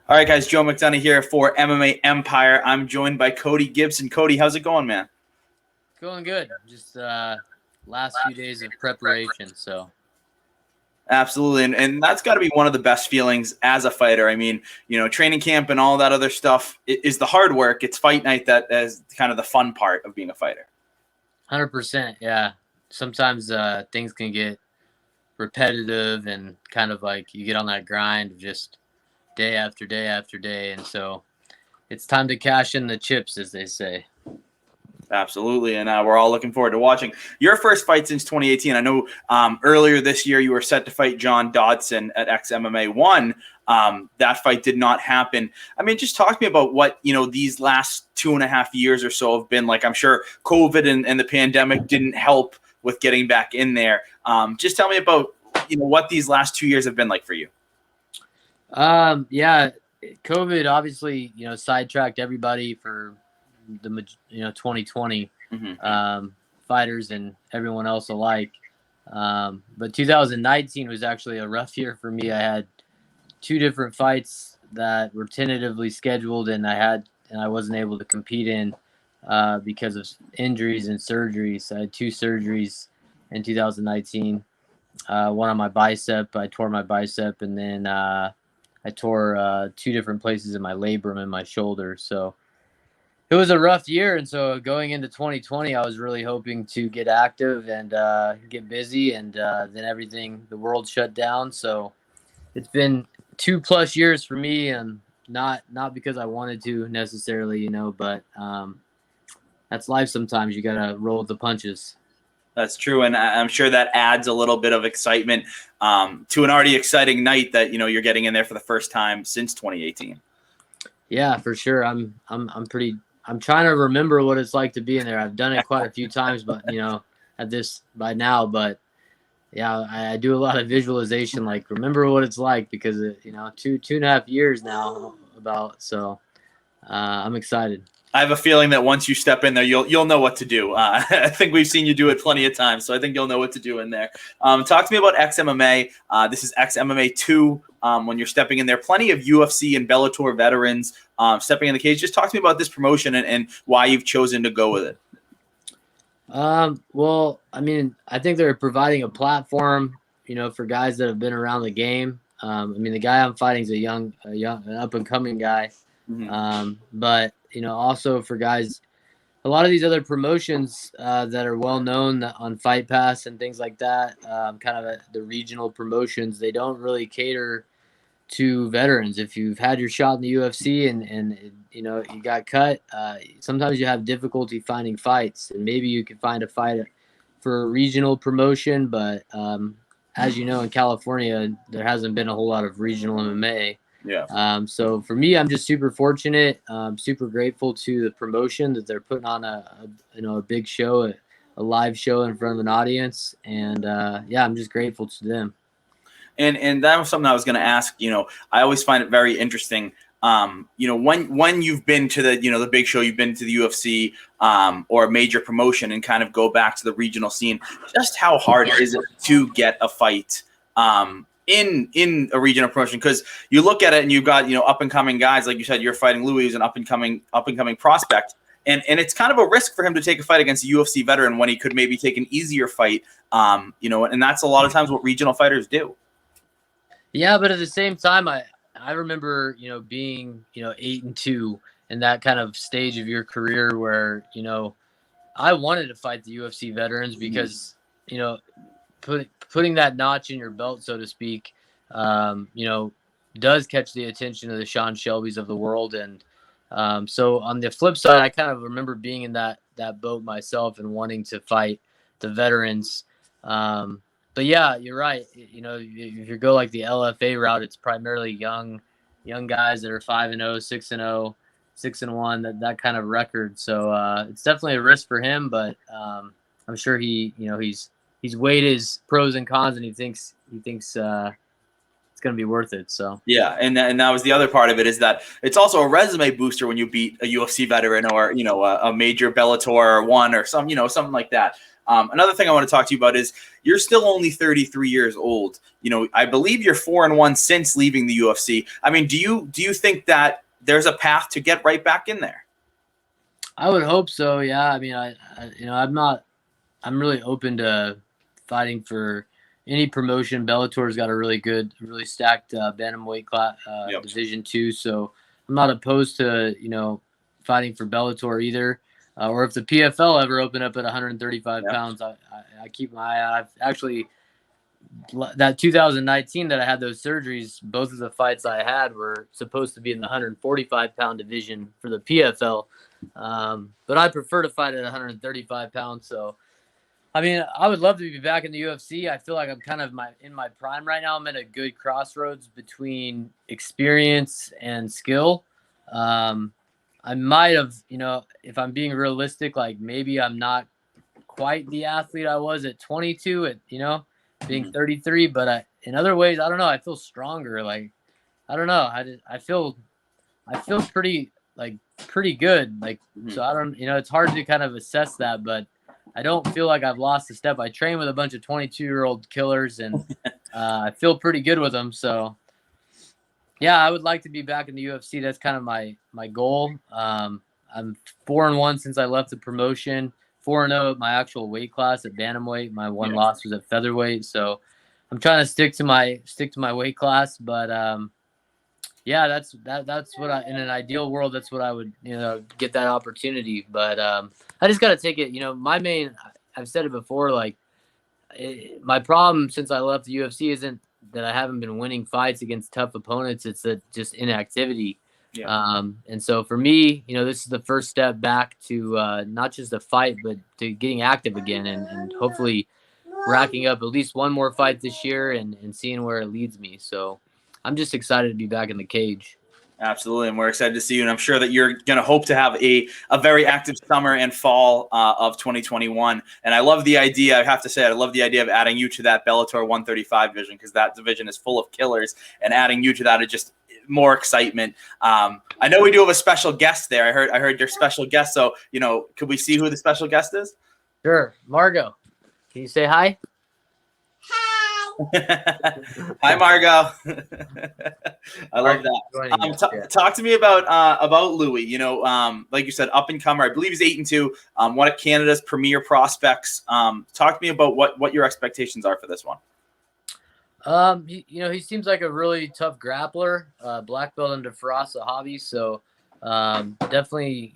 All right, guys, Joe McDonough here for MMA Empire. I'm joined by Cody Gibson. Cody, how's it going, man? Going good. Just last few days of preparation. So Absolutely, and that's got to be one of the best feelings as a fighter. I mean, training camp and all that other stuff is the hard work. It's fight night that is kind of the fun part of being a fighter. 100%. Yeah. Sometimes things can get repetitive and kind of like you get on that grind of just day after day after day. And so it's time to cash in the chips, as they say. Absolutely, and we're all looking forward to watching your first fight since 2018. I know earlier this year you were set to fight John Dodson at XMMA 1. That fight did not happen. I mean, just talk to me about what these last 2.5 years or so have been like. I'm sure COVID and the pandemic didn't help with getting back in there. Just tell me about what these last 2 years have been like for you. Yeah, COVID obviously sidetracked everybody for the 2020 fighters and everyone else alike. But 2019 was actually a rough year for me. I had 2 different fights that were tentatively scheduled, and I wasn't able to compete in because of injuries and surgeries. I had 2 surgeries in 2019. One on my bicep. I tore my bicep, and then I tore 2 different places in my labrum and my shoulder. So it was a rough year, and so going into 2020, I was really hoping to get active and get busy, and then the world shut down. So it's been 2+ years for me, and not because I wanted to necessarily, but that's life. Sometimes you gotta roll with the punches. That's true, and I'm sure that adds a little bit of excitement to an already exciting night that you're getting in there for the first time since 2018. Yeah, for sure. I'm trying to remember what it's like to be in there. I've done it quite a few times, but at this by now. But yeah, I do a lot of visualization, like remember what it's like because 2.5 years now about. So I'm excited. I have a feeling that once you step in there, you'll know what to do. I think we've seen you do it plenty of times, so I think you'll know what to do in there. Talk to me about XMMA. This is XMMA 2. When you're stepping in there, plenty of UFC and Bellator veterans stepping in the cage. Just talk to me about this promotion and why you've chosen to go with it. Well, I mean, I think they're providing a platform, for guys that have been around the game. I mean, the guy I'm fighting is an up and coming guy. But also for guys, a lot of these other promotions that are well known on Fight Pass and things like that, kind of the regional promotions, they don't really cater to veterans. If you've had your shot in the UFC and you got cut, sometimes you have difficulty finding fights, and maybe you can find a fight for a regional promotion, but as you know, in California, there hasn't been a whole lot of regional MMA. Yeah. So for me, I'm just super fortunate. Super grateful to the promotion that they're putting on a big show, a live show in front of an audience, and yeah, I'm just grateful to them. And that was something I was going to ask. I always find it very interesting. When you've been to the big show, you've been to the UFC or a major promotion, and kind of go back to the regional scene. Just how hard is it to get a fight in a regional promotion? Because you look at it and you've got up and coming guys, like you said, you're fighting Louis, who's an up and coming prospect, and it's kind of a risk for him to take a fight against a UFC veteran when he could maybe take an easier fight. And that's a lot of times what regional fighters do. Yeah, but at the same time, I remember being 8-2 in that kind of stage of your career where I wanted to fight the UFC veterans because putting that notch in your belt, so to speak, does catch the attention of the Sean Shelbys of the world. And so on the flip side, I kind of remember being in that boat myself and wanting to fight the veterans. But yeah, you're right. If you go like the LFA route, it's primarily young guys that are 5-0, 6-0, 6-1, that kind of record. So it's definitely a risk for him, but I'm sure he's weighed his pros and cons, and he thinks it's going to be worth it. So yeah, and that was the other part of it, is that it's also a resume booster when you beat a UFC veteran, or a major Bellator one, or something like that. Another thing I want to talk to you about is you're still only 33 years old. I believe you're 4-1 since leaving the UFC. I mean, do you think that there's a path to get right back in there? I would hope so. Yeah. I mean, I'm really open to fighting for any promotion. Bellator's got a really stacked bantamweight class, Yep. division too. So I'm not opposed to fighting for Bellator either. Or if the PFL ever open up at 135 pounds, I keep my eye. I've actually, that 2019 that I had those surgeries, both of the fights I had were supposed to be in the 145-pound division for the PFL. But I prefer to fight at 135 pounds. So, I mean, I would love to be back in the UFC. I feel like I'm kind of in my prime right now. I'm at a good crossroads between experience and skill. I might have, if I'm being realistic, like maybe I'm not quite the athlete I was at 22, being 33, but in other ways, I don't know. I feel stronger. Like, I don't know. I feel pretty good. Like, so I don't, it's hard to kind of assess that, but I don't feel like I've lost a step. I train with a bunch of 22-year-old killers, and I feel pretty good with them. So, yeah, I would like to be back in the UFC. That's kind of my goal. I'm 4-1 since I left the promotion. 4-0 at my actual weight class at bantamweight. My one loss was at featherweight. So I'm trying to stick to my weight class. But yeah, that's what in an ideal world, that's what I would get that opportunity. But I just got to take it. I've said it before. Like my problem since I left the UFC isn't that I haven't been winning fights against tough opponents. It's that just inactivity. Yeah. And so for me, this is the first step back to not just a fight, but to getting active again, and hopefully racking up at least one more fight this year and seeing where it leads me. So I'm just excited to be back in the cage. Absolutely, and we're excited to see you, and I'm sure that you're going to hope to have a very active summer and fall of 2021. And I love the idea. I have to say, I love the idea of adding you to that Bellator 135 division, because that division is full of killers, and adding you to that is just more excitement. I know we do have a special guest there. I heard your special guest. So, could we see who the special guest is? Sure. Margot, can you say hi? Hi, Margot. I love that. Talk to me about Louis. Like you said, up and comer. I believe he's 8-2. One of Canada's premier prospects. Talk to me about what your expectations are for this one. He seems like a really tough grappler. Black belt in DeFrost hobby. So definitely,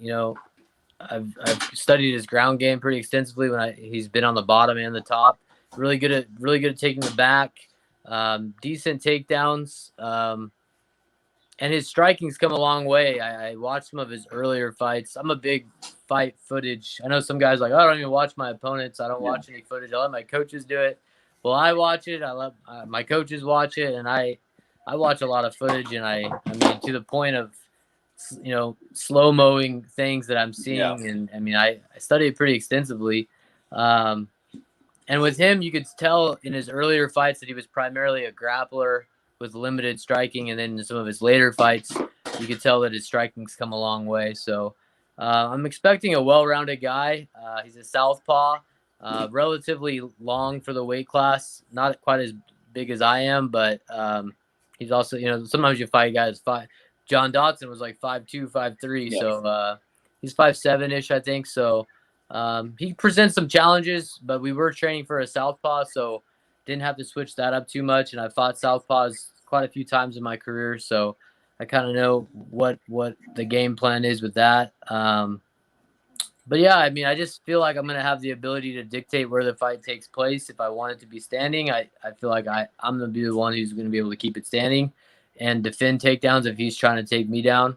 I've studied his ground game pretty extensively when he's been on the bottom and the top. Really good at taking the back, decent takedowns, and his striking's come a long way. I watched some of his earlier fights. I'm a big fight footage. I know some guys like, oh, I don't even watch my opponents. I don't watch any footage. I let my coaches do it. Well, I watch it. I let my coaches watch it, and I watch a lot of footage. And I mean, to the point of slow mowing things that I'm seeing, and I mean, I study it pretty extensively. And with him, you could tell in his earlier fights that he was primarily a grappler with limited striking. And then in some of his later fights, you could tell that his striking's come a long way. So I'm expecting a well-rounded guy. He's a southpaw, relatively long for the weight class, not quite as big as I am, but he's also, sometimes you fight guys. John Dodson was like 5'2", 5'3", so he's 5'7"-ish, I think. So he presents some challenges, but we were training for a southpaw, so didn't have to switch that up too much. And I fought southpaws quite a few times in my career, so I kind of know what the game plan is with that. But yeah, I mean, I just feel like I'm going to have the ability to dictate where the fight takes place. If I want it to be standing, I feel like I'm going to be the one who's going to be able to keep it standing and defend takedowns if he's trying to take me down.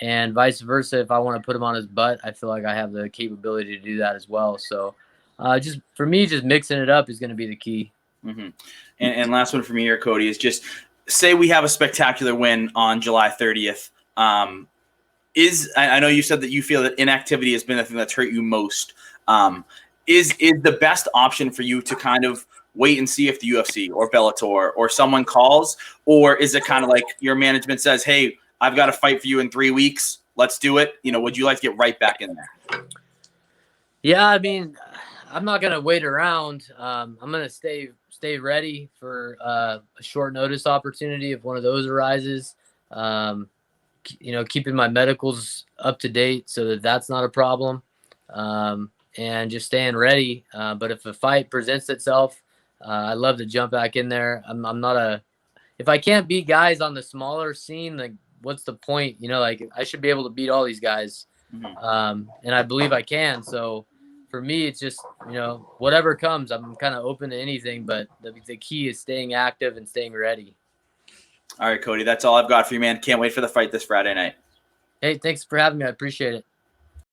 And vice versa, if I want to put him on his butt, I feel like I have the capability to do that as well. So just for me, just mixing it up is going to be the key. Mm-hmm. And last one for me here, Cody, is just say we have a spectacular win on July 30th. I know you said that you feel that inactivity has been the thing that's hurt you most. Is the best option for you to kind of wait and see if the UFC or Bellator or someone calls? Or is it kind of like your management says, hey, I've got a fight for you in 3 weeks. Let's do it. Would you like to get right back in there? Yeah, I mean, I'm not gonna wait around. I'm gonna stay ready for a short notice opportunity if one of those arises. Keeping my medicals up to date so that that's not a problem, and just staying ready. But if a fight presents itself, I'd love to jump back in there. I'm not if I can't beat guys on the smaller scene, like what's the point? Like I should be able to beat all these guys, and I believe I can. So for me, it's just whatever comes. I'm kind of open to anything, but the key is staying active and staying ready. All right, Cody, that's all I've got for you, man. Can't wait for the fight this Friday night. Hey, thanks for having me. I appreciate it.